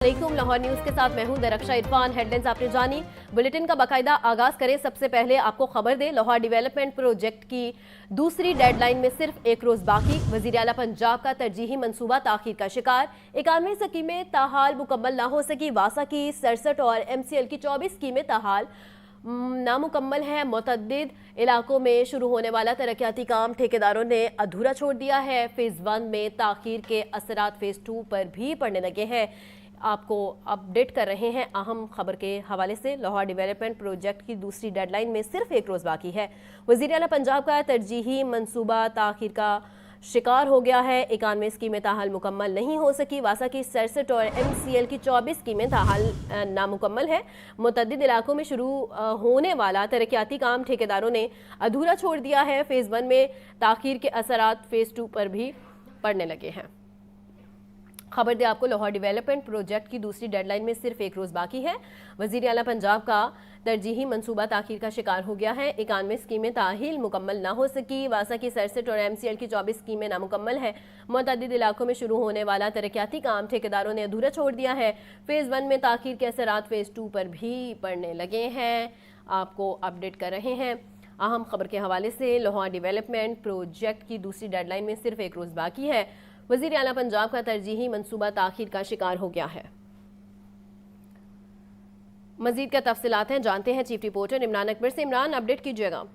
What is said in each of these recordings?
अलैकुम। लाहौर न्यूज़ के साथ मैं हूं दरख्शा इरफान। हेडलाइंस आपने जानी, बुलेटिन का बाकायदा आगाज करें। सबसे पहले आपको खबर दें, लाहौर डेवलपमेंट प्रोजेक्ट की दूसरी डेडलाइन में सिर्फ एक रोज बाकी। वजीर आला पंजाब का तरजीही मंसूबा ताखीर का शिकार। 91 स्कीमें ताहाल मुकम्मल ना हो सकी। वासा की 67 और MCL की 24 स्कीमें ताहाल नामुकम्मल है। मुतअद्दिद इलाकों में शुरू होने वाला तरक्याती काम ठेकेदारों ने अधूरा छोड़ दिया है। फेज़ 1 में ताखीर के असरात फेज़ 2 पर भी पड़ने लगे हैं। आपको अपडेट कर रहे हैं अहम खबर के हवाले से। लाहौर डेवलपमेंट प्रोजेक्ट की दूसरी डेडलाइन में सिर्फ एक रोज़ बाकी है। वज़ीर आला पंजाब का तरजीही मंसूबा ताखीर का शिकार हो गया है। 91 स्कीमें ताहाल मुकम्मल नहीं हो सकी। वासा की 67 और MCL की 24 स्कीमें ताहाल नामुकम्मल है। मुतअद्दिद इलाकों में शुरू होने वाला तरक्याती काम ठेकेदारों ने अधूरा छोड़ दिया है। फेज़ 1 में ताखीर के असरात फेज़ 2 पर भी पड़ने लगे हैं। खबर दे आपको, लाहौर डेवलपमेंट प्रोजेक्ट की दूसरी डेडलाइन में सिर्फ एक रोज़ बाकी है। वज़ीर आला पंजाब का तरजीही मंसूबा ताखीर का शिकार हो गया है। 91 स्कीमें ताहील मुकम्मल ना हो सकी। वासा की 67 और MCL की 24 स्कीमें नामुकम्मल है। मुतअद्दिद इलाकों में शुरू होने वाला तरक्याती काम ठेकेदारों ने अधूरा छोड़ दिया है। फेज़ 1 में ताखीर के असरात फेज़ 2 पर भी पड़ने लगे हैं। आपको अपडेट कर रहे हैं अहम खबर के हवाले से। लाहौर डेवलपमेंट प्रोजेक्ट की दूसरी डेडलाइन में सिर्फ एक रोज़ बाकी है। वज़ीर आला पंजाब का तरजीही मंसूबा ताखीर का शिकार हो गया है। मजीद क्या तफसीलात हैं, जानते हैं चीफ रिपोर्टर इमरान अकबर से। इमरान, अपडेट कीजिएगा।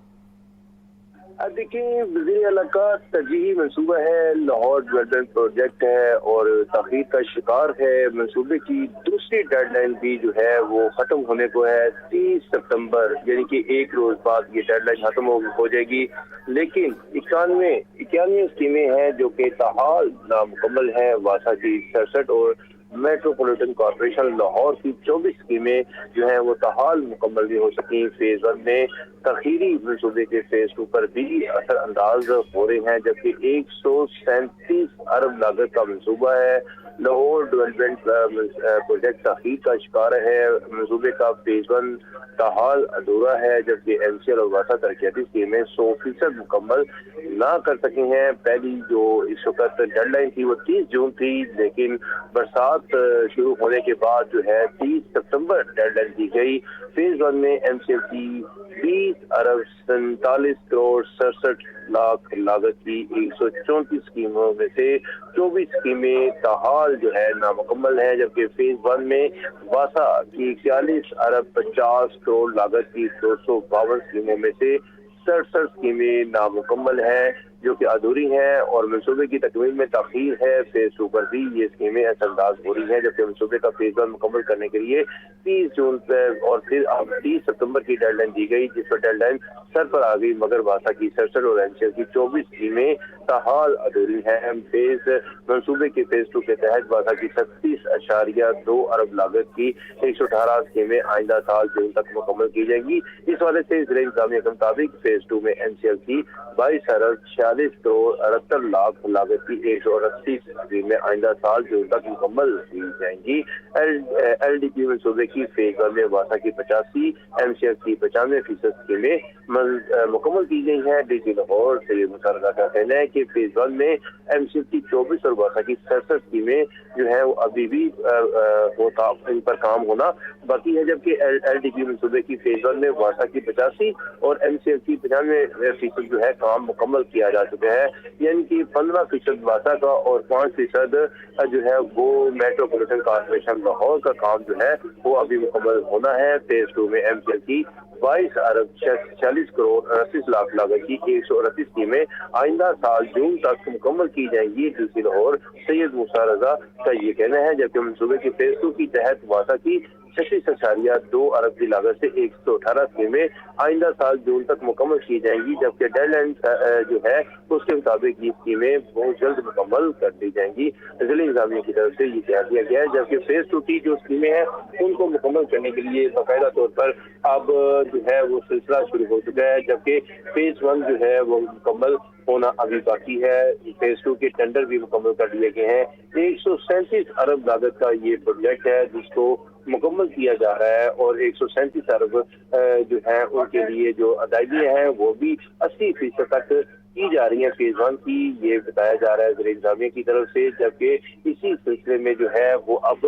देखिए, वज़ीर आला का तरजीही मंसूबा है, लाहौर डेवलपमेंट प्रोजेक्ट है और ताखीर का शिकार है। मंसूबे की दूसरी डेडलाइन भी जो है वो खत्म होने को है। 30 सितंबर यानी कि एक रोज बाद ये डेडलाइन खत्म हो जाएगी। लेकिन 91 स्कीमें हैं जो कि ताहाल नामुकम्मल है। वासा की 67 और मेट्रोपॉलिटन कॉर्पोरेशन लाहौर की 24 स्कीमें जो है वो ताहाल मुकम्मल भी हो सकी। फेज 1 में तखीरी मंसूबे के फेज 2 पर भी असर अंदाज हो रहे हैं, जबकि 137 अरब लागत का मंसूबा है। लाहौर डेवलपमेंट प्रोजेक्ट तखीर का शिकार है। मंसूबे का फेज 1 ताहाल अधूरा है, जबकि MCL और वासा तरक्याती स्कीमें 100% मुकम्मल ना कर सके हैं। पहली जो इस वक्त डेडलाइन थी वो 30 जून थी, लेकिन बरसात शुरू होने के बाद जो है 30 सितंबर डेडलाइन दी गई। फेज 1 में MCL की 20 अरब 47 करोड़ 67 लाख लागत की 134 स्कीमों में से 24 स्कीमें ताहाल जो है नामुकम्मल है, जबकि फेज 1 में वासा की 41 अरब 50 करोड़ लागत की 252 स्कीमों में से 67 स्कीमें नामुकम्मल हैं जो कि अधूरी हैं और मंसूबे की तकमील में ताखीर है। फेज 2 पर भी ये स्कीमें असरअंदाज हो रही हैं, जबकि मंसूबे का फेज 1 मुकम्मल करने के लिए 30 जून पर और फिर अब 30 सितंबर की डेडलाइन दी गई, जिस पर डेडलाइन सर पर आ गई। मगर वासा की 67 और MCL की 24 स्कीमें ताहाल अधूरी हैं। मंसूबे के फेज 2 के तहत वासा की 36.2 अरब लागत की 118 स्कीमें आइंदा साल जून तक मुकम्मल की जाएंगी। इस वाले से जिला इंतजामिया के मुताबिक फेज 2 में MCL की 22 अरब 46 करोड़ 78 लाख लागत की 138 स्कीमें आइंदा साल जून तक मुकम्मल की जाएंगी। LDP मंसूबे की फेज 1 में वासा की 85, MCL की 95% स्कीमें मुकम्मल की गई हैं। DG लाहौर सैयद मुशर्रफ का कहना है कि फेज 1 में MCL की 24 और वासा की 67 स्कीमें जो है वो अभी भी इन पर काम होना बाकी है, जबकि LDP मंसूबे की फेज 1 में वासा की 85 और MCL की 95% जो है काम मुकम्मल किया जा चुका है। यानी कि 15% वासा का और 5% जो है वो मेट्रोपॉलिटन कॉर्पोरेशन लाहौर का काम जो है वो अभी मुकम्मल होना है। फेज 2 में MCL की 22 अरब 40 करोड़ 38 लाख लागत की 138 स्कीमें आइंदा साल जून तक मुकम्मल की जाएंगी। DG लाहौर सैयद मूसा रजा का ये कहना है, जबकि मंसूबे के फेज 2 की तहत वासा की 36.2 अरब की लागत से 118 स्कीमें आइंदा साल जून तक मुकम्मल की जाएंगी, जबकि डेडलाइन जो है उसके मुताबिक ये स्कीमें बहुत जल्द मुकम्मल कर दी जाएंगी। जिला इंतजामिया की तरफ से ये कह दिया गया है, जबकि फेज 2 की जो स्कीमें हैं उनको मुकम्मल करने के लिए बाकायदा तौर पर अब जो है वो सिलसिला शुरू हो चुका है, जबकि फेज 1 जो है वो मुकम्मल होना अभी बाकी है। फेज 2 के टेंडर भी मुकम्मल कर दिए गए हैं। 137 अरब लागत का ये प्रोजेक्ट है जिसको मुकम्मल किया जा रहा है और 137 अरब जो है उनके लिए जो अदायगियां हैं वो भी 80% तक की जा रही हैं फेज 1 की, ये बताया जा रहा है ज़र इंतज़ामिया की तरफ से, जबकि इसी सिलसिले में जो है वो अब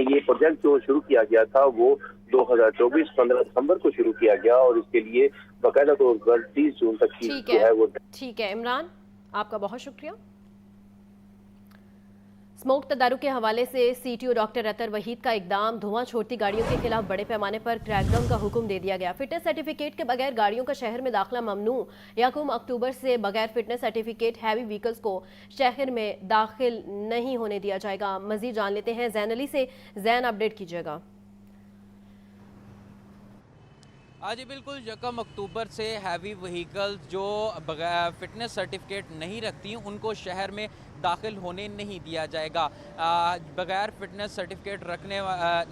ये प्रोजेक्ट जो शुरू किया गया था वो 2024 15 दिसंबर को शुरू किया गया और इसके लिए बाकायदा तौर पर 30 जून तक की जो है वो। ठीक है इमरान, आपका बहुत शुक्रिया। स्मोक तदारुक के हवाले से सीटीओ डॉक्टर अतर वहीद का इकदाम, धुआं छोड़ती गाड़ियों के खिलाफ बड़े पैमाने पर क्रैकडाउन का हुक्म दे दिया गया। फिटनेस सर्टिफिकेट के बगैर गाड़ियों का शहर में दाखिला ममनू। 1 अक्टूबर से बगैर फिटनेस सर्टिफिकेट हैवी व्हीकल्स को शहर में दाखिल नहीं होने दिया जाएगा। मजीद जान लेते हैं जैन अली से। जैन, अपडेट कीजिएगा। जी बिल्कुल, 1 अक्टूबर से हैवी व्हीकल्स जो फिटनेस सर्टिफिकेट नहीं रखती उनको शहर में दाखिल होने नहीं दिया जाएगा। बगैर फिटनेस सर्टिफिकेट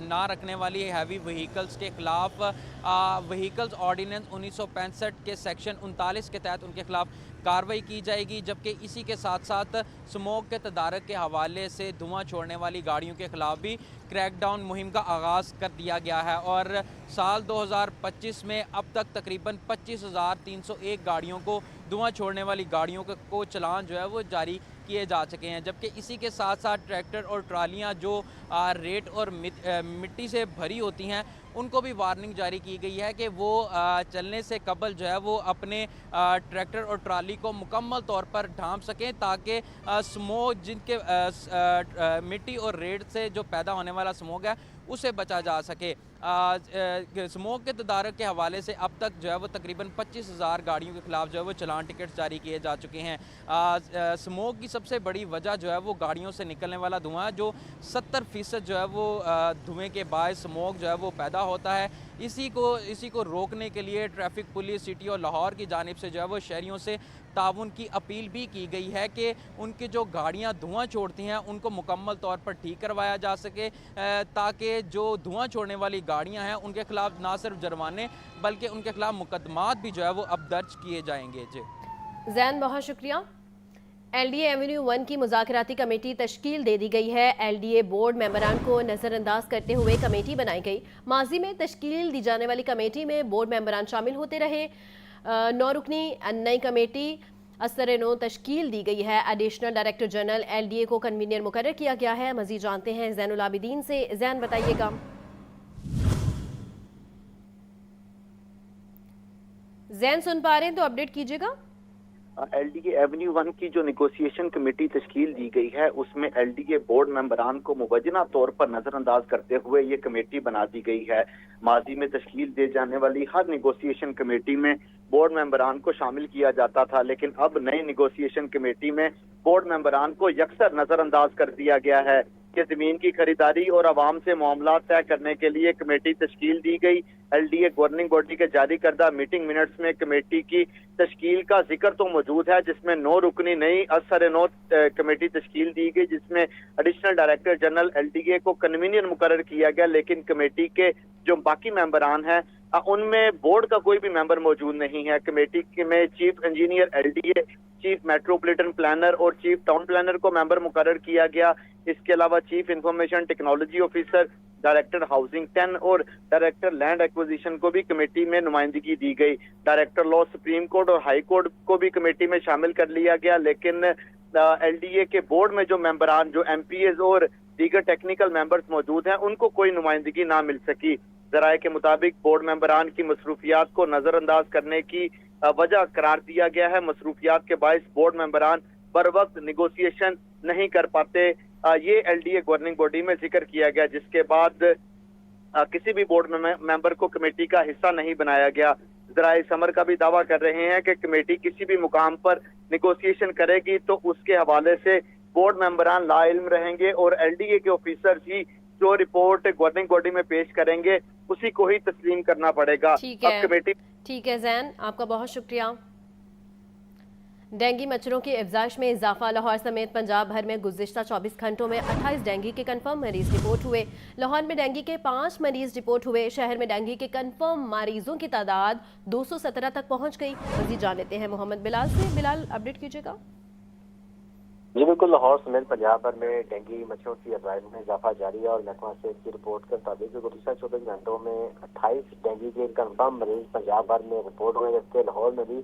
ना रखने वाली हैवी व्हीकल्स के खिलाफ व्हीकल्स ऑर्डिनेंस 1965 के सेक्शन 39 के तहत उनके खिलाफ कार्रवाई की जाएगी। जबकि इसी के साथ साथ स्मोक के तदारक के हवाले से धुआं छोड़ने वाली गाड़ियों के खिलाफ भी क्रैकडाउन मुहिम का आगाज़ कर दिया गया है और साल 2025 में अब तक तकरीबन 25,301 गाड़ियों को, धुआं छोड़ने वाली गाड़ियों को चलान जो है वो जारी किए जा चुके हैं। जबकि इसी के साथ साथ ट्रैक्टर और ट्रालियां जो रेत और मिट्टी से भरी होती हैं उनको भी वार्निंग जारी की गई है कि वो चलने से कबल जो है वो अपने ट्रैक्टर और ट्राली को मुकम्मल तौर पर ढांप सकें ताकि स्मोक जिनके मिट्टी और रेत से जो पैदा होने वाला स्मोक है उसे बचा जा सके। स्मोक के तदारक के हवाले से अब तक जो है वो तकरीबन 25,000 गाड़ियों के खिलाफ जो है वो चलान टिकट जारी किए जा चुके हैं। स्मोक की सबसे बड़ी वजह जो है वो गाड़ियों से निकलने वाला धुआं, जो 70% जो है वो धुएं के बायस स्मोक जो है वो पैदा होता है। इसी को रोकने के लिए ट्रैफिक पुलिस सिटी और लाहौर की जानिब से जो है वो शहरियों से ताउन की अपील भी की गई है कि उनकी जो गाड़ियां धुआं छोड़ती हैं उनको मुकम्मल तौर पर ठीक करवाया जा सके ताकि जो धुआं छोड़ने वाली गाड़ियां हैं उनके खिलाफ ना सिर्फ जुर्माने बल्कि उनके खिलाफ मुकदमात भी जो है वो अब दर्ज किए जाएंगे। जी जैन, बहुत शुक्रिया। एलडीए एवेन्यू 1 की मुज़ाकराती कमेटी तश्कील दे दी गई है। एलडीए बोर्ड मेंबरान को नज़रअंदाज करते हुए कमेटी बनाई गई। माजी में तश्कील दी जाने वाली कमेटी में बोर्ड मेंबरान शामिल होते रहे। 9 रुकनी नई कमेटी असर नो तश्कील दी गई है। एडिशनल डायरेक्टर जनरल एलडीए को कन्वीनर मुकर्रर किया गया है। मजीद जानते हैं जैनुल आबिदीन से। जैन, बताइएगा। जैन, सुन पा रहे हैं तो अपडेट कीजिएगा। एलडीए एवेन्यू 1 की जो निगोशिएशन कमेटी तश्कील दी गई है उसमें एलडीए बोर्ड मेंबरान को मुबैना तौर पर नजरअंदाज करते हुए ये कमेटी बना दी गई है। माजी में तश्कील दी जाने वाली हर निगोशिएशन कमेटी में बोर्ड मेंबरान को शामिल किया जाता था, लेकिन अब नई निगोशिएशन कमेटी में बोर्ड मेंबरान को यकसर नजरअंदाज कर दिया गया है कि जमीन की खरीदारी और आवाम से मामला तय करने के लिए कमेटी तश्कील दी गई। एलडीए गवर्निंग बॉडी के जारी करदा मीटिंग मिनट्स में कमेटी की तश्कील का जिक्र तो मौजूद है, जिसमें 9 रुकनी नई असर-ए-नौ कमेटी तश्कील दी गई, जिसमें एडिशनल डायरेक्टर जनरल एलडीए को कन्वीनर मुकर्रर किया गया। लेकिन कमेटी के जो बाकी मेंबरान हैं उनमें बोर्ड का कोई भी मेंबर मौजूद नहीं है। कमेटी में chief engineer LDA, chief metropolitan planner और चीफ टाउन प्लानर को मेंबर मुकर्रर किया गया। इसके अलावा chief information technology officer, director housing 10 और डायरेक्टर लैंड एक्विजिशन को भी कमेटी में नुमाइंदगी दी गई। डायरेक्टर लॉ सुप्रीम कोर्ट और हाई कोर्ट को भी कमेटी में शामिल कर लिया गया। लेकिन एलडीए के बोर्ड में जो मेंबरान, जो एमपीएस और दीगर टेक्निकल मेंबर्स मौजूद हैं, उनको कोई नुमाइंदगी ना मिल सकी। जराये के मुताबिक बोर्ड मेंबरान की मसरूफियात को नजरअंदाज करने की वजह करार दिया गया है। मसरूफियात के बायस बोर्ड मेंबरान बर वक्त निगोशिएशन नहीं कर पाते, ये एलडीए गवर्निंग बॉडी में जिक्र किया गया, जिसके बाद किसी भी बोर्ड मेंबर को कमेटी का हिस्सा नहीं बनाया गया। जराये समर का भी दावा कर रहे हैं कि कमेटी किसी भी मुकाम पर निगोशिएशन करेगी तो उसके हवाले से बोर्ड मेंबरान लाइल्म रहेंगे और एलडीए के ऑफिसर्स ही जो रिपोर्ट गवर्निंग बॉडी में पेश करेंगे उसी को ही तस्लीम करना पड़ेगा। ठीक है जैन, आपका बहुत शुक्रिया। डेंगू मच्छरों की अफजाइश में इजाफा। लाहौर समेत पंजाब भर में गुज़िश्ता 24 घंटों में 28 डेंगू के कन्फर्म मरीज रिपोर्ट हुए। लाहौर में डेंगू के 5 मरीज रिपोर्ट हुए। शहर में डेंगू के कन्फर्म मरीजों की तादाद 217 तक पहुंच गई। मजीद जान लेते हैं मोहम्मद बिलाल से। बिलाल, अपडेट कीजिएगा। जी बिल्कुल, लाहौर समेत पंजाब भर में डेंगू मच्छरों की अफजाइश में इजाफा जारी है और महकमा सेहत की रिपोर्ट के मुताबिक गुज़िश्ता 24 घंटों में 28 डेंगू के कन्फर्म मरीज पंजाब भर में रिपोर्ट हुए, जबकि लाहौर में भी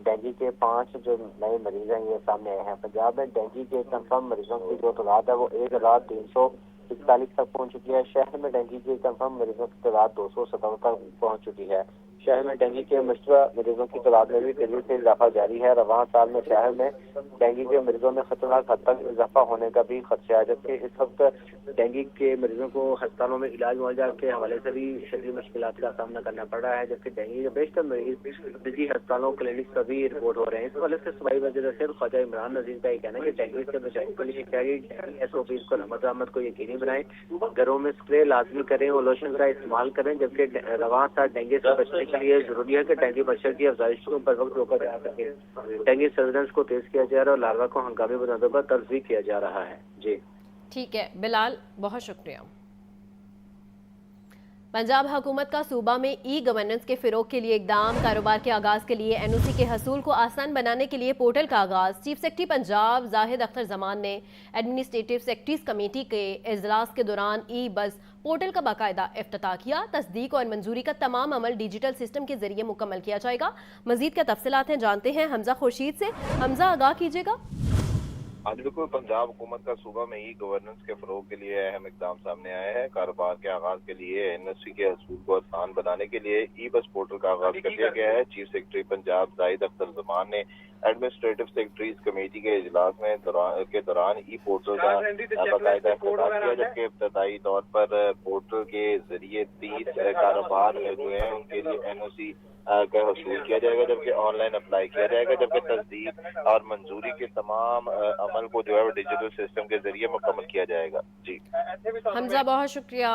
ڈینگی کے 5 جو نئے مریض ہیں یہ سامنے آئے ہیں۔ پنجاب میں ڈینگی کے کنفرم مریضوں کی جو تعداد ہے وہ 1,341 تک پہنچ چکی ہے۔ شہر میں ڈینگی کے کنفرم مریضوں کی تعداد 257 تک پہنچ چکی ہے۔ شہر میں ڈینگی کے مشتبہ مریضوں کی تعداد میں بھی تیزی سے اضافہ جاری ہے۔ رواں سال میں شہر میں ڈینگی کے مریضوں میں خطرناک حد تک اضافہ ہونے کا بھی خدشہ ہے، جبکہ اس وقت ڈینگی کے مریضوں کو ہسپتالوں میں علاج معالجہ کے حوالے سے بھی شدید مشکلات کا سامنا کرنا پڑ رہا ہے، جبکہ ڈینگی کے بیشتر مریض نجی ہسپتالوں کلینک سے بھی رپورٹ ہو رہے ہیں۔ اس حوالے سے صوبائی وزیر صحت خواجہ عمران نذیر کا یہ کہنا ہے کہ ڈینگی سے بچاؤ کے لیے SOPs کو عمل درآمد کو یقینی بنائیں، گھروں میں اسپرے لازمی کریں اور لوشن کا استعمال کریں، جبکہ رواں سال ڈینگی سے بچنے کے لیے ضروری ہے کہ ڈینگی مچھر کی افزائش کو بر وقت روکا جا سکے۔ ڈینگی سرویلنس کو تیز کیا جا رہا ہے اور لاروا کو ہنگامی بنیادوں پر تجزیہ کیا جا رہا ہے۔ جی ٹھیک ہے بلال، بہت شکریہ۔ پنجاب حکومت کا صوبہ میں ای گورننس کے فروغ کے لیے اقدام، کاروبار کے آغاز کے لیے NOC کے حصول کو آسان بنانے کے لیے پورٹل کا آغاز۔ چیف سیکرٹری پنجاب زاہد اختر زمان نے ایڈمنسٹریٹو سیکرٹریز کمیٹی کے اجلاس کے دوران ای بس پورٹل کا باقاعدہ افتتاح کیا۔ تصدیق اور منظوری کا تمام عمل ڈیجیٹل سسٹم کے ذریعے مکمل کیا جائے گا۔ مزید کیا تفصیلات ہیں جانتے ہیں حمزہ خورشید سے۔ حمزہ، آگاہ کیجیے گا۔ آج بالکل پنجاب حکومت کا صوبہ میں ای گورننس کے فروغ کے لیے اہم اقدام سامنے آئے ہیں۔ کاروبار کے آغاز کے لیے NOC کے حصول کو آسان بنانے کے لیے ای بس پورٹل کا آغاز کر دیا گیا ہے۔ چیف سیکرٹری پنجاب زاہد اختر زمان نے ایڈمنسٹریٹو سیکرٹریز کمیٹی کے اجلاس میں کے دوران ای پورٹل کا باقاعدہ افتتاح کیا، جبکہ ابتدائی طور پر پورٹل کے ذریعے 30 کاروبار جو ہیں ان کے لیے NOC کا حصول کیا جائے گا، جبکہ آن لائن اپلائی کیا جائے گا، جبکہ تصدیق اور منظوری کے تمام عمل کو جو ہے وہ ڈیجیٹل سسٹم کے ذریعے مکمل کیا جائے گا۔ جی حمزہ، بہت شکریہ۔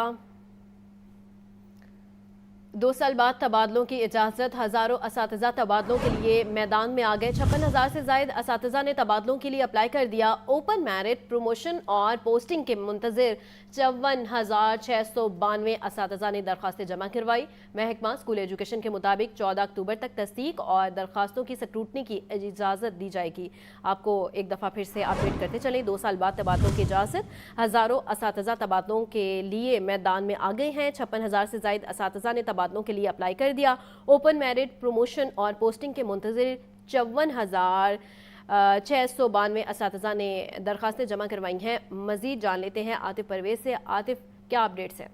2 سال بعد تبادلوں کی اجازت، ہزاروں اساتذہ تبادلوں کے لیے میدان میں آ گئے۔ 56,000 سے زائد اساتذہ نے تبادلوں کے لیے اپلائی کر دیا۔ اوپن میرٹ، پروموشن اور پوسٹنگ کے منتظر 54,692 اساتذہ نے درخواستیں جمع کروائی۔ محکمہ اسکول ایجوکیشن کے مطابق 14 اکتوبر تک تصدیق اور درخواستوں کی سکروٹنی کی اجازت دی جائے گی۔ آپ کو ایک دفعہ پھر سے اپڈیٹ کرتے چلیں۔ 2 سال بعد تبادلوں کی اجازت، ہزاروں اساتذہ تبادلوں کے لیے میدان میں آ گئے ہیں۔ 56,000 سے زائد اساتذہ نے تبادلوں کے لیے اپلائی کر دیا۔ اوپن میرٹ، پروموشن اور پوسٹنگ کے منتظر 54,692 اساتذہ نے درخواستیں جمع کروائی ہیں۔ مزید جان لیتے ہیں عاطف پرویز سے۔ عاطف، کیا اپڈیٹس ہیں؟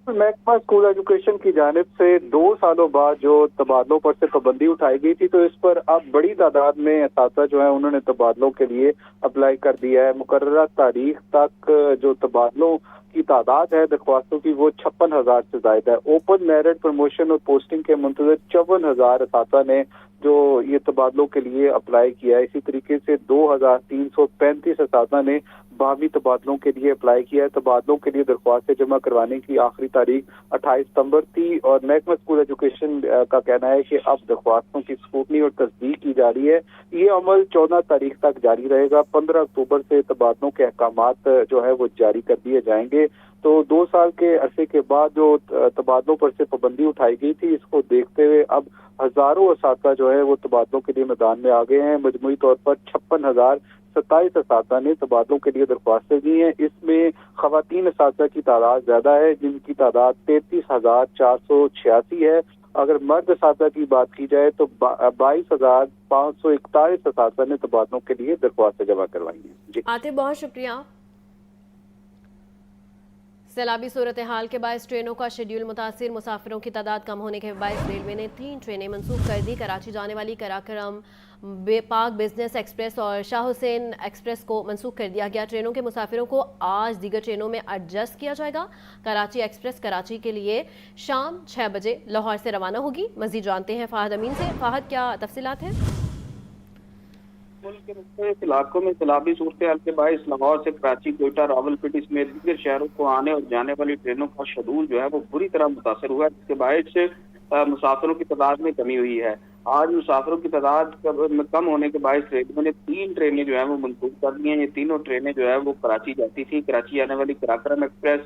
محکمہ اسکول ایجوکیشن کی جانب سے 2 سالوں بعد جو تبادلوں پر سے پابندی اٹھائی گئی تھی، تو اس پر اب بڑی تعداد میں اساتذہ جو ہیں انہوں نے تبادلوں کے لیے اپلائی کر دیا ہے۔ مقررہ تاریخ تک جو تبادلوں کی تعداد ہے درخواستوں کی وہ 56,000 سے زائد ہے۔ اوپن میرٹ، پروموشن اور پوسٹنگ کے منتظر 54,000 اساتذہ نے جو یہ تبادلوں کے لیے اپلائی کیا ہے۔ اسی طریقے سے 2,335 اساتذہ نے باہمی تبادلوں کے لیے اپلائی کیا ہے۔ تبادلوں کے لیے درخواستیں جمع کروانے کی آخری تاریخ 28 ستمبر تھی، اور محکمہ اسکول ایجوکیشن کا کہنا ہے کہ اب درخواستوں کی اسکروٹنی اور تصدیق کی جا رہی ہے۔ یہ عمل 14 تاریخ تک جاری رہے گا۔ 15 اکتوبر سے تبادلوں کے احکامات جو ہے وہ جاری کر دیے جائیں گے۔ تو 2 سال کے عرصے کے بعد جو تبادلوں پر سے پابندی اٹھائی گئی تھی، اس کو دیکھتے ہوئے اب ہزاروں اساتذہ جو ہے وہ تبادلوں کے لیے میدان میں آ گئے ہیں۔ مجموعی طور پر 56,027 اساتذہ نے تبادلوں کے لیے درخواستیں دی ہیں۔ اس میں خواتین اساتذہ کی تعداد زیادہ ہے، جن کی تعداد 33,486 ہے۔ اگر مرد اساتذہ کی بات کی جائے تو 22,541 اساتذہ نے تبادلوں کے لیے درخواستیں جمع کروائی ہیں۔ جی عاطف، بہت شکریہ۔ سیلابی صورتحال کے باعث ٹرینوں کا شیڈیول متاثر، مسافروں کی تعداد کم ہونے کے باعث ریلوے نے 3 ٹرینیں منسوخ کر دی۔ کراچی جانے والی کراکرم، پاک بزنس ایکسپریس اور شاہ حسین ایکسپریس کو منسوخ کر دیا گیا۔ ٹرینوں کے مسافروں کو آج دیگر ٹرینوں میں ایڈجسٹ کیا جائے گا۔ کراچی ایکسپریس کراچی کے لیے شام 6 بجے لاہور سے روانہ ہوگی۔ مزید جانتے ہیں فہد امین سے۔ فہد، کیا تفصیلات ہیں؟ ملک کے مختلف علاقوں میں سیلابی صورتحال کے باعث لاہور سے کراچی، کوئٹہ، راولپنڈی سمیت دیگر شہروں کو آنے اور جانے والی ٹرینوں کا شیڈول جو ہے وہ بری طرح متاثر ہوا ہے، جس کے باعث مسافروں کی تعداد میں کمی ہوئی ہے۔ آج مسافروں کی تعداد کم ہونے کے باعث ریلوے نے 3 ٹرینیں جو ہیں وہ منسوخ کر دی ہیں۔ یہ تینوں ٹرینیں جو ہے وہ کراچی جاتی تھی۔ کراچی آنے والی کراکرم ایکسپریس،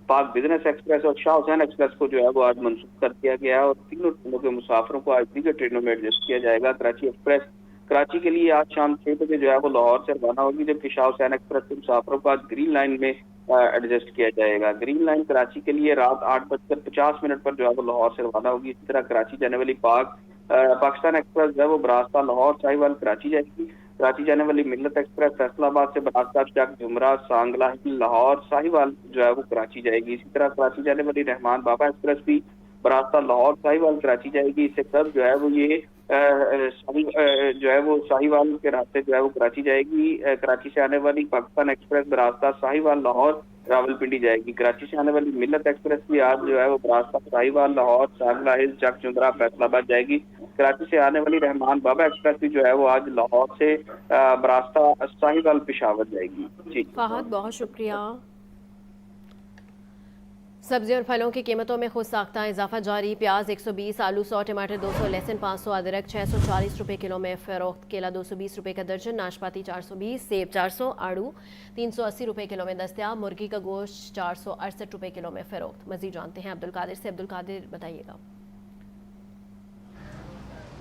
پاک بزنس ایکسپریس اور شاہ حسین ایکسپریس کو جو ہے وہ آج منسوخ کر دیا گیا ہے، اور تینوں ٹرینوں کے مسافروں کو آج دیگر ٹرینوں میں ایڈجسٹ کیا جائے گا۔ کراچی ایکسپریس کراچی کے لیے آج شام 6 بجے جو ہے وہ لاہور سے روانہ ہوگی، جبکہ شاہ حسین ایکسپریس کے مسافروں کو آج گرین لائن میں ایڈجسٹ کیا جائے گا۔ گرین لائن کراچی کے لیے رات 8:50 پر جو ہے وہ لاہور سے روانہ ہوگی۔ اسی طرح کراچی جانے والی پاک पाकिस्तान एक्सप्रेस जो है वो बरास्ता लाहौर साहिवाल कराची जाएगी। कराची जाने वाली मिल्लत एक्सप्रेस फैसलाबाद से बरास्ता चक जुमरा सांगला लाहौर साहिवाल जो है वो कराची जाएगी। इसी तरह कराची जाने वाली रहमान बाबा एक्सप्रेस भी बरास्ता लाहौर साहिवाल कराची जाएगी। इससे कब जो है वो ये जो है वो साहिवाल के रास्ते जो है वो कराची जाएगी। कराची से आने वाली पाकिस्तान एक्सप्रेस बरास्ता साहिवाल लाहौर रावलपिंडी जाएगी। कराची से आने वाली मिल्लत एक्सप्रेस भी आज जो है वो बरास्ता साहिवाल लाहौर सांगला हिल्स चक जुमरा फैसलाबाद जाएगी। कराची से आने वाली रहमान बाबा एक्सप्रेस भी जो है वो आज लाहौर से बरास्ता साहिवाल पेशावर जाएगी। जी फहद, बहुत शुक्रिया। सब्जी और फलों की कीमतों में खुद साख्ता इजाफा जारी। प्याज 120, आलू 100, टमाटर 200, लहसुन 500, अदरक 640 रुपए किलो में फरोख्त। केला 220 रुपए का दर्जन, नाशपाती 420, सेब 400, आड़ू 380 रुपए किलो में दस्तयाब। मुर्गी का गोश्त 468 रुपए किलो में फरोख्त। मजीद जानते हैं अब्दुल कादिर से। अब्दुल कादिर, बताइएगा।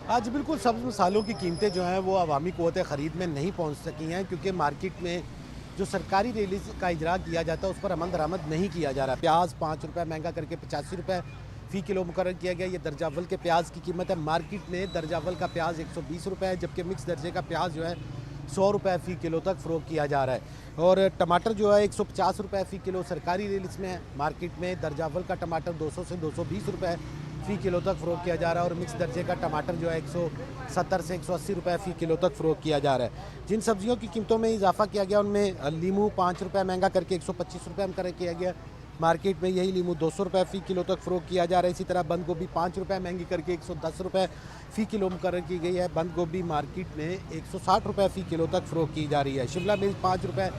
आज बिल्कुल सब्ज़ मसालों की कीमतें जो हैं वो अवामी क़ुव्वत ख़रीद में नहीं पहुंच सकी हैं, क्योंकि मार्केट में जो सरकारी रिलीज का इजरा किया जाता है उस पर अमल दरामद नहीं किया जा रहा। प्याज 5 रुपये महंगा करके 85 रुपये फ़ी किलो मुकर्रर किया गया। ये दर्जा अव्वल के प्याज की कीमत है। मार्केट में दर्जा अव्वल का प्याज 120 रुपये है, जबकि मिक्स दर्जे का प्याज जो है 100 रुपये फ़ी किलो तक फ़रोख्त किया जा रहा है। और टमाटर जो है 150 रुपये फ़ी किलो सरकारी रिलीज में है। मार्केट में दर्जा अव्वल का टमाटर 200 से 220 रुपये फ़ी किलो तक फ़रोख्त किया जा रहा है। और मिक्स दर्जे का टमाटर जो है 170 से 180 रुपये फ़ी किलो तक फ़रोख्त किया जा रहा है। जिन सब्जियों की कीमतों में इजाफा किया गया उनमें लीमू 5 रुपये महंगा करके 125 रुपये मुकर्रर किया गया। मार्केट में यही लीमू 200 रुपये फ़ी किलो तक फ़रोख्त किया जा रहा है। इसी तरह बंद गोभी 5 रुपये महंगी करके 110 रुपये फ़ी किलो मुकर्रर की गई है। बंद गोभी मार्केट में 160 रुपये फ़ी किलो तक फ़रोख्त की जा रही है। शिमला मिर्च 5 रुपये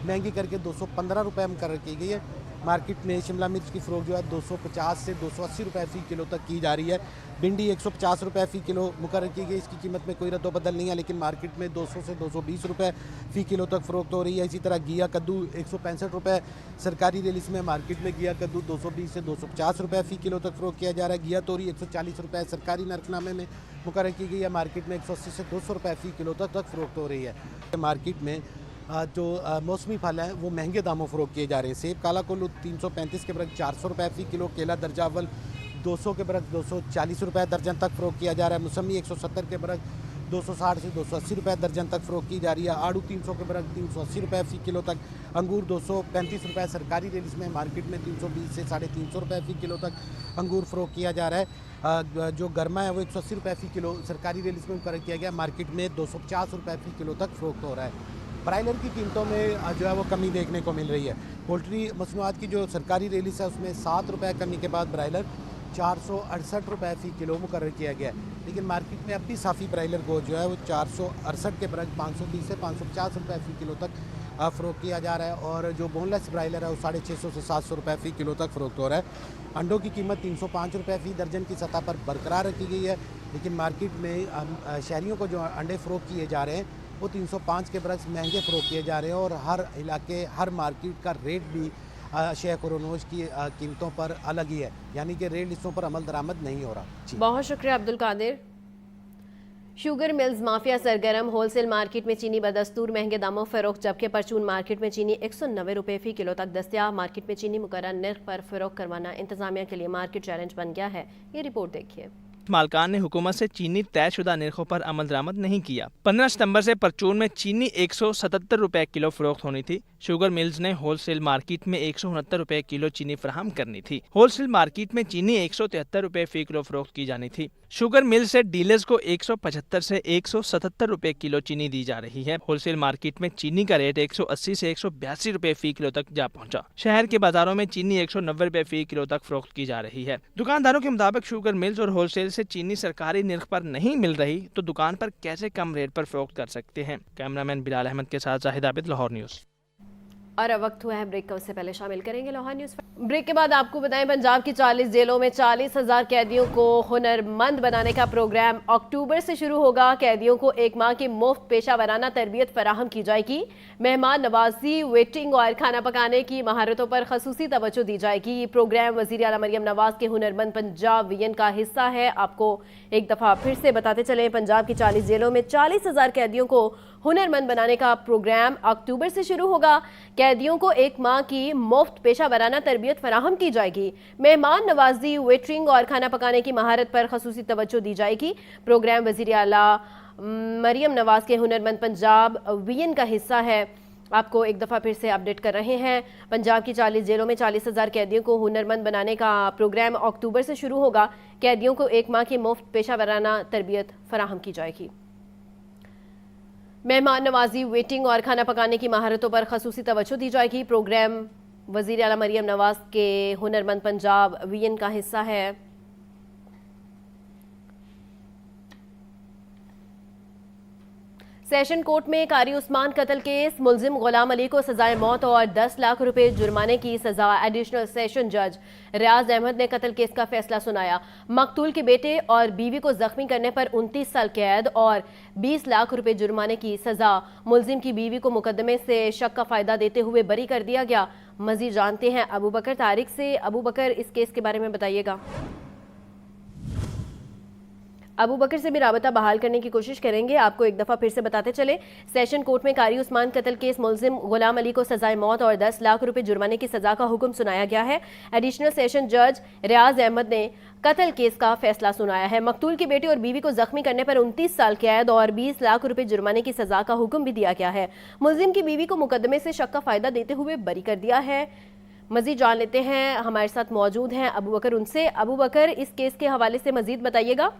महंगी करके 215 रुपये मुकर्रर की गई है। मार्केट में शिमला मिर्च की फ़रोख्त जो है 250 से 280 रुपये फ़ी किलो तक की जा रही है। भिंडी 150 रुपये फ़ी किलो मुकर्रर की गई। इसकी कीमत में कोई रद्दोबदल नहीं है, लेकिन मार्केट में 200 से 220 रुपये फ़ी किलो तक फ़रोख्त हो रही है। इसी तरह घिया कद्दू 165 रुपये सरकारी रिलीज में। मार्केट में घिया कद्दू 220 से 250 रुपये फ़ी किलो तक फ़रोख्त किया जा रहा है। घिया तोरी 140 रुपये सरकारी नरखनामे में मुकर्रर की गई है। मार्केट में 180 से 200 रुपये फ़ी किलो तक फ़रोख्त हो रही है। मार्केट में जो मौसमी फल हैं वो महंगे दामों फ़रोख्त किए जा रहे हैं। सेब काला कुल्लू 335 के बरक 400 रुपये फ़ी किलो। केला दर्जा अव्वल 200 के बरक 240 रुपये दर्जन तक फ़रोख्त किया जा रहा है। मौसमी 170 के बरक 260 से 280 रुपये दर्जन तक फ़रोख्त की जा रही है। आड़ू 300 के बरक 380 रुपये फ़ी किलो तक। अंगूर 235 रुपये सरकारी रिलीज में। मार्केट में 320 से 350 रुपये फ़ी किलो तक अंगूर फ़रोख्त किया जा रहा है। जो गर्मा है वो 180 रुपये फ़ी किलो सरकारी रिलीज में मुकर्रर किया गया। मार्केट में 250 रुपये फ़ी किलो तक फ़रोख्त हो रहा है। ब्रायलर की कीमतों में जो है वो कमी देखने को मिल रही है। पोल्ट्री मसनूआत की जो सरकारी रिलीज है उसमें 7 रुपये कमी के बाद ब्रायलर 468 रुपये फ़ी किलो मुकर्रर किया गया है। लेकिन मार्केट में अब भी साफ़ी ब्रायलर गोश्त जो है वो 468 के बरक 520 से 550 रुपये फ़ी किलो तक फ़रोख्त किया जा रहा है। और जो बोनलेस ब्रायलर है वो 650 से 700 रुपये फ़ी किलो तक फ़रोख्त हो रहा है। अंडों की कीमत 305 रुपये फ़ी दर्जन की सतह पर बरकरार रखी गई है। लेकिन मार्केट में शहरियों को जो अंडे फ़रोख्त किए जा रहे हैं वो 305 के बरक्स महंगे फ़रोख्त किए जा रहे हैं। और हर इलाके हर मार्केट का रेट भी शेख और अनोश की कीमतों पर अलग ही है, यानी कि रेट लिस्टों पर अमल दरामद नहीं हो रहा। बहुत शुक्रिया Abdul Qadir. Sugar mills mafia सरगर्म। होलसेल मार्केट में चीनी बदस्तूर महंगे दामों फरोख्त, जबकि परचून मार्केट में चीनी 190 रुपये फ़ी किलो तक दस्तयाब। मार्केट में चीनी मुकर्रर नर्ख पर फरोख्त करवाना इंतजामिया के लिए मार्केट चैलेंज बन गया है। ये रिपोर्ट देखिए। मालकान ने हुकूमत से चीनी तयशुदा निर्खों पर अमल दरामद नहीं किया। 15 सितंबर से परचून में चीनी 177 रुपये किलो फरोख्त होनी थी। शुगर मिल्स ने होलसेल मार्केट में 169 रुपये किलो चीनी फराहम करनी थी। होलसेल मार्केट में चीनी 173 रुपये फ़ी किलो फरोख्त की जानी थी। शुगर मिल से डीलर्स को 175 से 177 रुपये किलो चीनी दी जा रही है। होलसेल मार्केट में चीनी का रेट 180 से 182 रुपये फ़ी किलो तक जा पहुंचा। शहर के बाजारों में चीनी 190 रुपये फ़ी किलो तक फरोख्त की जा रही है। दुकानदारों के मुताबिक शुगर मिल्स और होलसेल से चीनी सरकारी निर्ख पर नहीं मिल रही तो दुकान पर कैसे कम रेट पर फरोख्त कर सकते हैं। कैमरामैन बिलाल अहमद के साथ जाहिद आबिद, लाहौर न्यूज़। और अब वक्त हुआ है ब्रेक का, उससे पहले शामिल करेंगे लाहौर न्यूज़। ब्रेक के बाद आपको बताएं, पंजाब की 40 जेलों में 40,000 कैदियों को हुनरमंद बनाने का प्रोग्राम अक्टूबर से शुरू होगा। कैदियों को 1 माह की मुफ्त पेशा वराना तरबियत फराहम की जाएगी। मेहमान नवाजी, वेटिंग और खाना पकाने की महारतों पर खसूसी तवज्जो दी जाएगी। ये प्रोग्राम वज़ीर आला मरियम नवाज के हुनरमंद पंजाब विजन का हिस्सा है। आपको एक दफ़ा फिर से बताते चलें, पंजाब की 40 जेलों में 40,000 कैदियों को हुनरमंद बनाने का प्रोग्राम अक्टूबर से शुरू होगा। कैदियों को 1 माह की मुफ्त पेशा वराना तरबियत फराहम की जाएगी। मेहमान नवाजी, वेटरिंग और खाना पकाने की महारत पर खसूसी तवज्जो दी जाएगी। प्रोग्राम वज़ीर आला मरियम नवाज के हुनरमंद पंजाब विजन का हिस्सा है। आपको एक दफ़ा फिर से अपडेट कर रहे हैं। पंजाब की 40 जेलों में 40,000 कैदियों को हुनरमंद बनाने का प्रोग्राम अक्टूबर से शुरू होगा। कैदियों को 1 माह की मुफ्त पेशा वराना तरबियत फराहम की जाएगी। मेहमान नवाजी, वेटिंग और खाना पकाने की महारतों पर खसूसी तवज्जो दी जाएगी। प्रोग्राम वज़ीर आला मरियम नवाज के हुनरमंद पंजाब विजन का हिस्सा है। सेशन कोर्ट में कारी उस्मान कत्ल केस, मुलजिम गुलाम अली को सजाए मौत और 10 लाख रुपए जुर्माने की सजा। एडिशनल सेशन जज रियाज अहमद ने कत्ल केस का फैसला सुनाया। मकतूल के बेटे और बीवी को जख्मी करने पर 29 साल कैद और 20 लाख रुपए जुर्माने की सजा। मुलजिम की बीवी को मुकदमे से शक का फायदा देते हुए बरी कर दिया गया। मजीद जानते हैं अबू बकर तारिक से। अबू बकर, इस केस के बारे में बताइएगा। अबू बकर से भी राबता बहाल करने की कोशिश करेंगे। आपको एक दफ़ा फिर से बताते चले, सेशन कोर्ट में कारी उस्मान कत्ल केस, मुलजिम गुलाम अली को सजाए मौत और 10 लाख रुपए जुर्माने की सजा का हुक्म सुनाया गया है। एडिशनल सेशन जज रियाज अहमद ने कत्ल केस का फैसला सुनाया है। मकतूल की बेटी और बीवी को जख्मी करने पर 29 साल कैद और 20 लाख रुपए जुर्माने की सजा का हुक्म भी दिया गया है। मुलजिम की बीवी को मुकदमे से शक का फायदा देते हुए बरी कर दिया है। मजीद जान लेते हैं, हमारे साथ मौजूद हैं अबू बकर उनसे। अबू बकर, इस केस के हवाले से मजीद बताइएगा।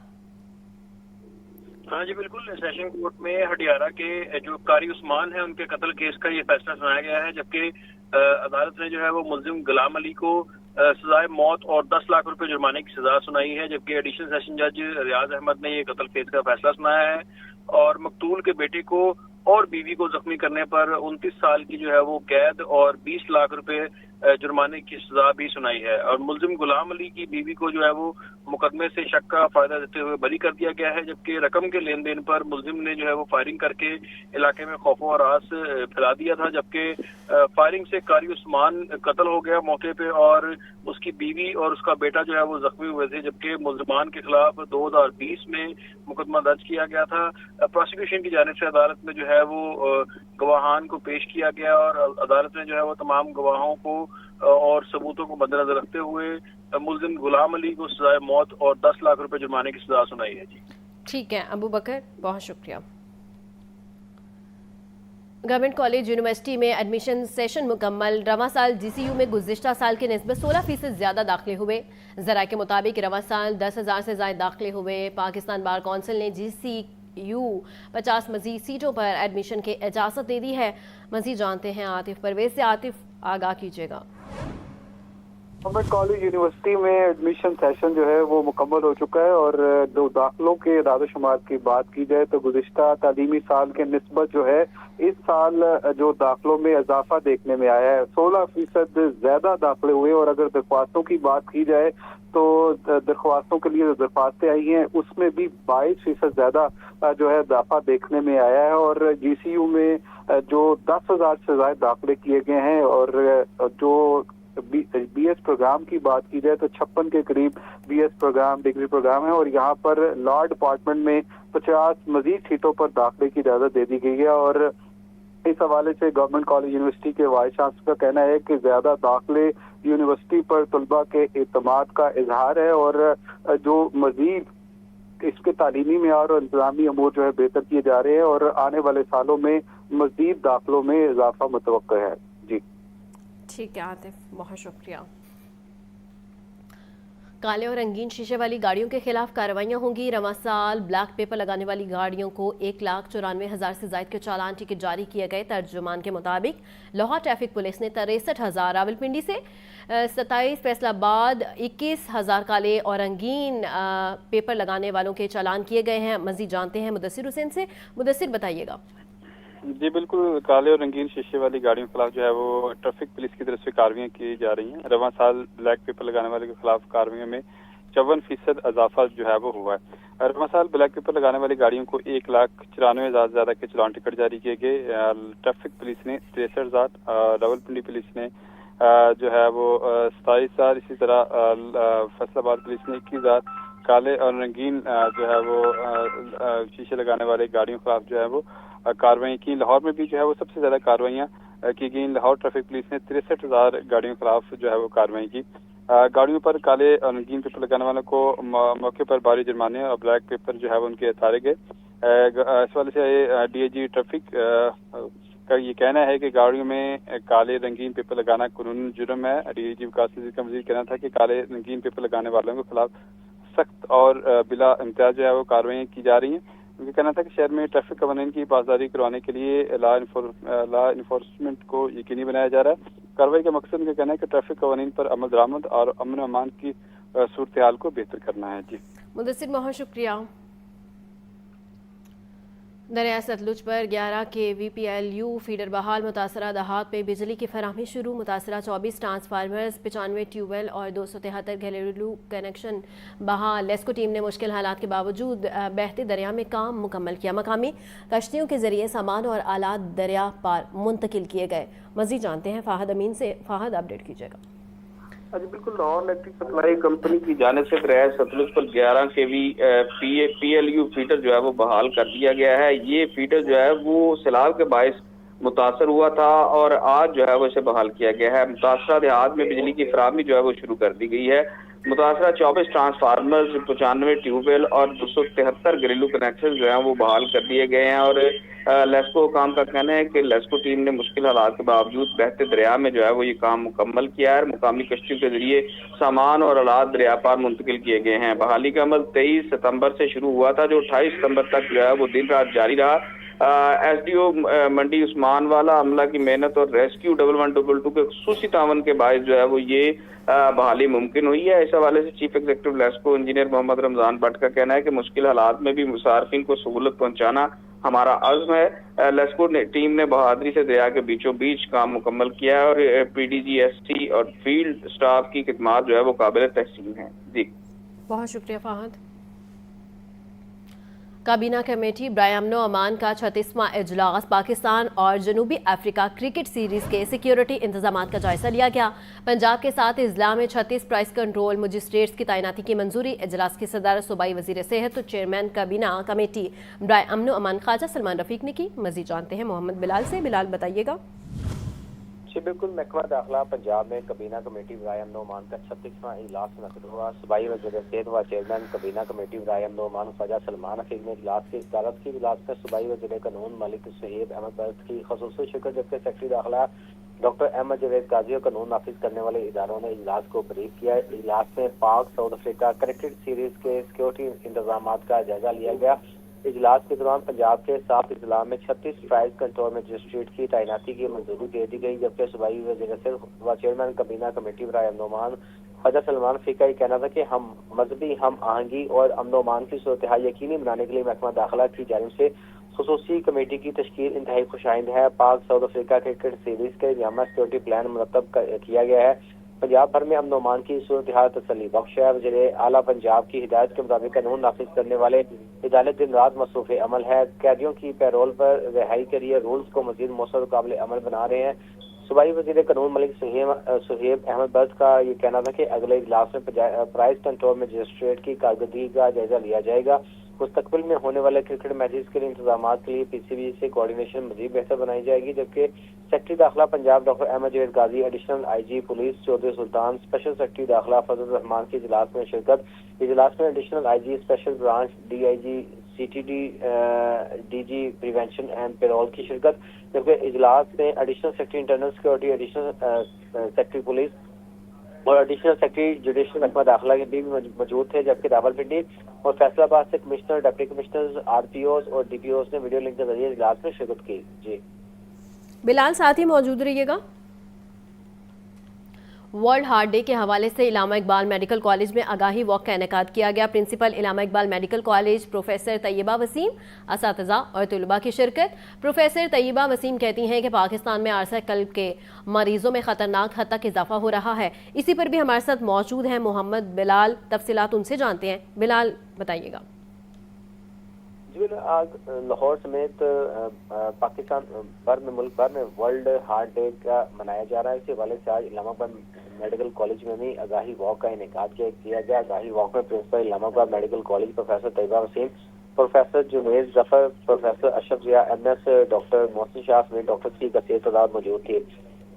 हाँ जी बिल्कुल, सेशन कोर्ट में हटियारा के जो कारी उस्मान है उनके कत्ल केस का ये फैसला सुनाया गया है, जबकि अदालत ने जो है वो मुलजिम गुलाम अली को सजाए मौत और 10 लाख रुपए जुर्माने की सजा सुनाई है। जबकि एडिशनल सेशन जज रियाज अहमद ने ये कत्ल केस का फैसला सुनाया है और मकतूल के बेटे को और बीवी को जख्मी करने पर 29 साल की जो है वो कैद और 20 लाख रुपए जुर्माने की सजा भी सुनाई है। और मुलजिम गुलाम अली की बीवी को जो है वो मुकदमे से शक का फायदा देते हुए बरी कर दिया गया है। जबकि रकम के लेन देन पर मुलजिम ने जो है वो फायरिंग करके इलाके में खौफ और आस फैला दिया था। जबकि फायरिंग से कारी उस्मान कत्ल हो गया मौके पे और उसकी बीवी और उसका बेटा जो है वो जख्मी हुए थे। जबकि मुलजमान के खिलाफ 2020 में मुकदमा दर्ज किया गया था। प्रोसिक्यूशन की जानिब से अदालत में जो है वो गवाहान को पेश किया गया और अदालत ने जो है वो तमाम गवाहों को और सबूतों को मद्देनजर रखते हुए मुलजिम गुलाम अली को सजाए मौत और 10 लाख रुपए जुर्माने की सजा सुनाई है। जी ठीक है अबू बकर, बहुत शुक्रिया। गवर्नमेंट कॉलेज यूनिवर्सिटी में एडमिशन सेशन मुकम्मल। रवां साल GCU में गुज़िश्ता साल के निस्बत 16% ज़्यादा दाखिले हुए। ज़राए के मुताबिक रवां साल 10,000 से ज़ायद दाखिले हुए। पाकिस्तान बार कौंसिल ने GCU 50 मज़ीद सीटों पर एडमिशन की इजाज़त दे दी है। मज़ीद जानते हैं आतिफ परवेज से। आतिफ, आगाह कीजिएगा। गवर्नमेंट कॉलेज यूनिवर्सिटी में एडमिशन सेशन जो है वो मुकम्मल हो चुका है और जो दाखिलों के इदाद शुमार की बात की जाए तो गुज़िश्ता तालीमी साल के निस्बत जो है इस साल जो दाखिलों में इजाफा देखने में आया है। 16% ज्यादा दाखिले हुए और अगर दरख्वास्तों की बात की जाए तो दरख्वास्तों के लिए जो दरख्वास्तें आई हैं उसमें भी 22% ज्यादा जो है इजाफा देखने में आया है। और GCU में जो 10,000 से ज्यादा दाखिले किए गए हैं और जो BS प्रोग्राम की बात की जाए तो 56 के करीब BS प्रोग्राम, डिग्री प्रोग्राम है और यहाँ पर लॉ डिपार्टमेंट में 50 मजीद सीटों पर दाखिले की इजाजत दे दी गई है। और इस हवाले से गवर्नमेंट कॉलेज यूनिवर्सिटी के वाइस चांसलर का कहना है कि ज्यादा दाखिले यूनिवर्सिटी पर तलबा के एतमाद का इजहार है और जो मजीद इसके तालीमी मेयार और इंतजामी अमूर जो है बेहतर किए जा रहे हैं और आने वाले सालों में मजीद दाखिलों में इजाफा मुतवक्किल है। जी ठीक है आतिफ, बहुत शुक्रिया। काले और रंगीन शीशे वाली गाड़ियों के खिलाफ कार्रवाइयां होंगी। रवां साल ब्लैक पेपर लगाने वाली गाड़ियों को 1,94,000 से ज्यादा के चालान टिकट जारी किए गए। तर्जुमान के मुताबिक लाहौर ट्रैफिक पुलिस ने 63,000, रावलपिंडी से 27, फैसलाबाद 21,000 काले और रंगीन पेपर लगाने वालों के चालान किए गए हैं। मजीद जानते हैं मुदस्सिर हुसैन से। मुदस्सिर, बताइएगा। जी बिल्कुल, काले और रंगीन शीशे वाली गाड़ियों के खिलाफ जो है वो ट्रैफिक पुलिस की तरफ से कार्रवाई की जा रही हैं। रवां साल ब्लैक पेपर लगाने वाले के खिलाफ कार्रवाई में 54% इजाफा जो है वो हुआ है। रवां साल ब्लैक पेपर लगाने वाली गाड़ियों को 1,94,000 से ज्यादा के चलान टिकट जारी किए गए। ट्रैफिक पुलिस ने 63,000, रावलपिंडी पुलिस ने जो है वो 27,000, इसी तरह फैसलाबाद पुलिस ने 21,000 काले और रंगीन जो है वो शीशे लगाने वाले गाड़ियों के खिलाफ जो है वो कार्रवाई की। लाहौर में भी जो है वो सबसे ज्यादा कार्रवाइयाँ की गई। लाहौर ट्रैफिक पुलिस ने 63,000 गाड़ियों के खिलाफ जो है वो कार्रवाई की। गाड़ियों पर काले और रंगीन पेपर लगाने वालों को मौके पर भारी जुर्माने और ब्लैक पेपर जो है वो उनके उतारे गए। इस वाले से डीआईजी ट्रैफिक का ये कहना है कि गाड़ियों में काले रंगीन पेपर लगाना कानूनी जुर्म है। डीआईजी विकास नजीर का मजीद कहना था कि काले रंगीन पेपर लगाने वालों के खिलाफ सख्त और बिला इम्तियाज जो है वो कार्रवाई की जा रही हैं। उनका कहना था कि शहर में ट्रैफिक कानून की पासदारी करवाने के लिए लॉ इन्फोर्समेंट को यकीनी बनाया जा रहा है। कार्रवाई का मकसद उनका कहना है कि ट्रैफिक कानून पर अमल दरामद और अमन व अमान की सूरत हाल को बेहतर करना है। जी मुदस्सिर, बहुत शुक्रिया। दरिया सतलुज पर 11 KVPLU फीडर बहाल, मुतासरा दहात में बिजली की फराहमी शुरू। मुतासरा 24 ट्रांसफार्मर्स, 95 ट्यूबवेल और 273 घरेलू कनेक्शन बहाल। लेस्को टीम ने मुश्किल हालात के बावजूद बहते दरिया में काम मुकम्मल किया। मकामी कश्तियों के जरिए सामान और आलात दरिया पार मुंतकिल किए गए। मज़ीद जानते हैं फ़ाहद अमीन से। फ़ाहद, अपडेट कीजिएगा। जी बिल्कुल, लाहौर इलेक्ट्रिक सप्लाई कंपनी की जानिब से दरिया सतलुज पर 11 KVPLU फीडर जो है वो बहाल कर दिया गया है। ये फीडर जो है वो सैलाब के बायस मुतासर हुआ था और आज जो है वो इसे बहाल किया गया है। मुतासरा देहात में बिजली की फराहमी जो है वो शुरू कर दी गई है। मुतासरा 24 ट्रांसफार्मर्स, 95 ट्यूबवेल और 273 घरेलू कनेक्शन जो है वो बहाल कर दिए गए हैं। और लेस्को काम का कहना है कि लेस्को टीम ने मुश्किल हालात के बावजूद बहते दरिया में जो है वो ये काम मुकम्मल किया है। मुकामी कश्तियों के जरिए सामान और आलात दरिया पार मुंतकिल किए गए हैं। बहाली का अमल 23 सितंबर से शुरू हुआ था, जो 28 सितंबर तक जो है वो दिन रात जारी रहा। SDO मंडी उस्मान वाला अमला की मेहनत और रेस्क्यू 1122 के खुसूसी तावन के बायस जो है वो ये बहाली मुमकिन हुई है। इस हवाले से chief executive LESCO engineer Mohammad Ramzan Bhatt का कहना है कि मुश्किल हालात में भी मुसाफिर को सहूलत पहुंचाना हमारा अज़्म है। लेस्को टीम ने बहादुरी से दरिया के बीचों बीच काम मुकम्मल किया है और PDG-ST और फील्ड स्टाफ की खिदमत जो है वो काबिल तहसीन है। जी बहुत शुक्रिया फ़ाहद। काबीना कमेटी बराए अमन व अमान का 36वां इजलास। पाकिस्तान और जनूबी अफ्रीका क्रिकेट सीरीज़ के सिक्योरिटी इंतजाम का जायजा लिया गया। पंजाब के साथ इजला में 36 प्राइस कंट्रोल मजिस्ट्रेट्स की तैनाती की मंजूरी। इजलास की सदारत सूबाई वजीर सेहत तो चेयरमैन काबीना कमेटी बराए अमन व अमान ख्वाजा सलमान रफीक ने की। मजीद जानते हैं मोहम्मद बिलाल से। बिलाल, बताइएगा। जी बिल्कुल, महकमा दाखिला पंजाब में कबीना कमेटी बराए अमन व अमान का 36वां इजलास मुनक़िद हुआ। सूबाई वज़ीर सेहत व चेयरमैन कबीना कमेटी बराए अमन व अमान ख्वाजा सलमान रफीक ने इजलास की सदारत की। इजलास में सूबाई वज़ीर कानून मलिक सुहेब अहमद बख्श की ख़ुसूसी शिरकत, जबकि सेक्रेटरी दाखिला डॉक्टर अहमद जवेद काजी और कानून नाफिज करने वाले इदारों ने इजलास को ब्रीफ किया। इजलास में पाक साउथ अफ्रीका क्रिकेट सीरीज के सिक्योरिटी इंतजाम का जायजा लिया गया। इजलास के दौरान पंजाब के 7 इजला में 36 प्राइस कंट्रोल मजिस्ट्रेट की तैनाती की मंजूरी दे दी गई, जबकि सूबाई वज़ीर सेहत व चेयरमैन कबीना कमेटी बराए अमन व अमान ख्वाजा सलमान रफीक का कहना था कि हम मजहबी हम आहंगी और अमन व अमान की सूरत हाल यकीनी बनाने के लिए महकमा दाखिला की जानिब से खुसूसी कमेटी की तश्कील इंतहाई खुशाइंद है। पाक साउथ अफ्रीका क्रिकेट सीरीज के जामा सिक्योरिटी प्लान मुरतब किया गया है। पंजाब भर में अमन अमान की सूरत हाल तसल्ली बख्श है। वज़ीर आला पंजाब की हिदायत के मुताबिक कानून नाफिज करने वाले इदारे दिन रात मसरूफ़ अमल है। कैदियों की पैरोल पर रिहाई के लिए रूल्स को मजीद मौसर काबिल अमल बना रहे हैं। सूबाई वज़ीर कानून मलिक सुहेब अहमद बख्श का ये कहना था कि अगले इजलास में प्राइस कंट्रोल मजिस्ट्रेट की कारकर्दगी का जायजा लिया जाएगा। मुस्तकबिल में होने वाले क्रिकेट मैचेस के लिए इंतजाम के लिए PCB से कोऑर्डिनेशन मजीद बेहतर बनाई जाएगी, जबकि सेक्रेटरी दाखिला पंजाब डॉक्टर अहमद जवेद गाजी, एडिशनल IG पुलिस चौधरी सुल्तान, स्पेशल सेक्रेटरी दाखिला फजल रहमान की इजलास में शिरकत। इजलास में additional IG special branch DIG CTD DG prevention and payroll की शिरकत, जबकि इजलास में additional secretary internal security, additional secretary police और एडिशनल सेक्रेटरी जुडिशल महकमा दाखिला के भी मौजूद थे। जबकि रावलपिंडी और फैसलाबाद से कमिश्नर, डिप्टी कमिश्नर, RPOs और DPOs ने वीडियो लिंक के जरिए इजलास में शिरकत की। जी बिलाल, साथ ही मौजूद रहिएगा। वर्ल्ड हार्ट डे के हवाले से इलामा इकबाल मेडिकल कॉलेज में आगाही वॉक का इनेकाद किया गया। Principal Allama Iqbal medical college professor Tayyaba Waseem, असातिज़ा और तलबा की शिरकत। प्रोफेसर तैयबा वसीम कहती हैं कि पाकिस्तान में आरसा कल्ब के मरीजों में खतरनाक हद तक इजाफा हो रहा है। इसी पर भी हमारे साथ मौजूद हैं मोहम्मद बिलाल, तफसीलात उनसे जानते हैं। बिलाल, बताइएगा। जी, आज लाहौर समेत पाकिस्तान भर में, मुल्क भर में वर्ल्ड हार्ट डे का मनाया जा रहा है। इसी हवाले से आज इस्लामाबाद मेडिकल कॉलेज में भी आगाही वॉक का इनेकाद किया गया। आगाही वॉक में principal Islamabad medical college professor Tayyaba Waseem, professor Junaid Zafar, professor Ashraf Zia MS, doctor Mohsin Shah समेत डॉक्टर की कसीर तादाद मौजूद थी।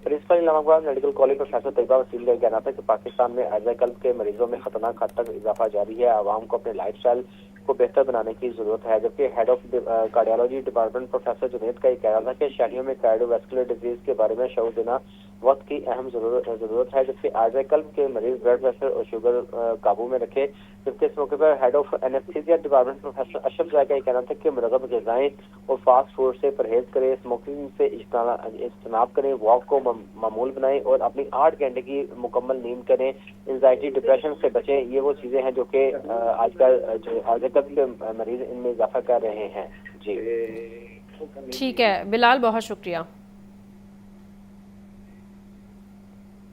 Principal Islamabad medical college professor Tayyaba Waseem का कहना था कि पाकिस्तान में अर्ज़ कल्ब के मरीजों में खतरनाक हद तक इजाफा जारी है, आवाम को अपने लाइफ स्टाइल को बेहतर बनाने की जरूरत है। जबकि head of cardiology department professor Junaid का ये कहना था कि शहरियों में कार्डियोवैस्कुलर डिजीज के बारे में शऊर देना वक्त की अहम जरूरत है, जबकि अर्ज़ कल्ब के मरीज ब्लड प्रेशर और शुगर काबू में रखे। जबकि इस मौके पर head of anaesthesia department professor Ashraf Zia का ये कहना था कि मुरगब ग़िज़ाएं और फास्ट फूड से परहेज करें, स्मोकिंग से इज्तनाब करें, वॉक को मामूल बनाएं और अपनी 8 घंटे की मुकम्मल नींद करें, एंजाइटी डिप्रेशन से बचें। ये वो चीज़ें हैं जो कि आजकल जो अर्ज़ कल्ब के मरीज इनमें इजाफा कर रहे हैं। जी ठीक है बिलाल, बहुत शुक्रिया।